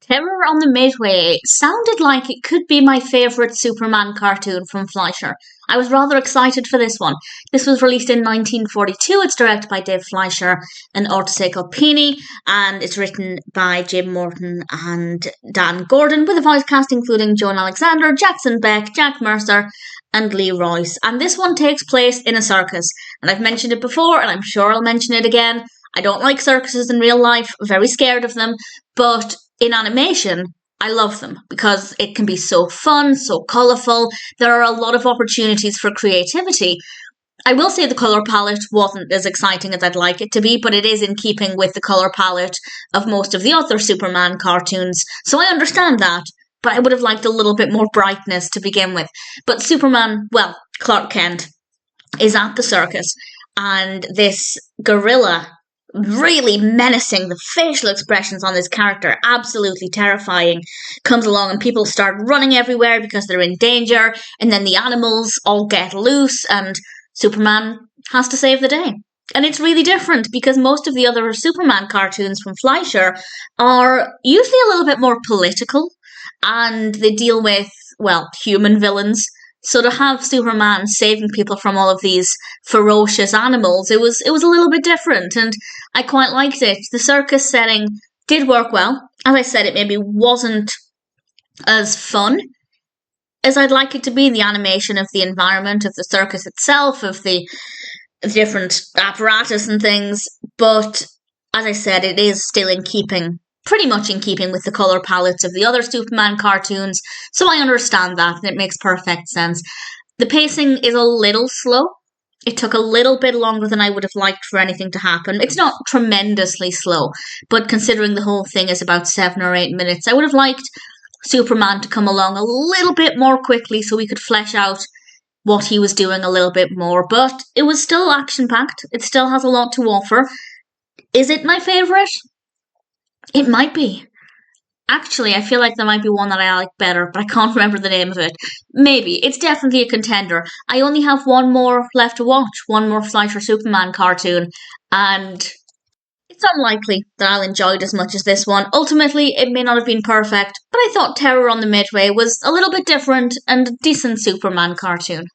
Terror on the Midway sounded like it could be my favourite Superman cartoon from Fleischer. I was rather excited for this one. This was released in 1942. It's directed by Dave Fleischer and Artistic Penny, and it's written by Jim Morton and Dan Gordon, with a voice cast including Joan Alexander, Jackson Beck, Jack Mercer, and Lee Royce. And this one takes place in a circus. And I've mentioned it before, and I'm sure I'll mention it again. I don't like circuses in real life, very scared of them, but in animation, I love them because it can be so fun, so colourful. There are a lot of opportunities for creativity. I will say the colour palette wasn't as exciting as I'd like it to be, but it is in keeping with the colour palette of most of the other Superman cartoons, so I understand that. But I would have liked a little bit more brightness to begin with. But Superman, well, Clark Kent, is at the circus, and this gorilla, really menacing, the facial expressions on this character, absolutely terrifying, comes along and people start running everywhere because they're in danger, and then the animals all get loose and Superman has to save the day. And it's really different because most of the other Superman cartoons from Fleischer are usually a little bit more political and they deal with, well, human villains. So to have Superman saving people from all of these ferocious animals, it was a little bit different, and I quite liked it. The circus setting did work well. As I said, it maybe wasn't as fun as I'd like it to be. The animation of the environment, of the circus itself, of the different apparatus and things, but as I said, it is still pretty much in keeping with the colour palettes of the other Superman cartoons, so I understand that, and it makes perfect sense. The pacing is a little slow. It took a little bit longer than I would have liked for anything to happen. It's not tremendously slow, but considering the whole thing is about 7 or 8 minutes, I would have liked Superman to come along a little bit more quickly so we could flesh out what he was doing a little bit more, but it was still action-packed. It still has a lot to offer. Is it my favourite? It might be. Actually, I feel like there might be one that I like better, but I can't remember the name of it. Maybe. It's definitely a contender. I only have one more left to watch, one more Fleischer Superman cartoon, and it's unlikely that I'll enjoy it as much as this one. Ultimately, it may not have been perfect, but I thought Terror on the Midway was a little bit different and a decent Superman cartoon.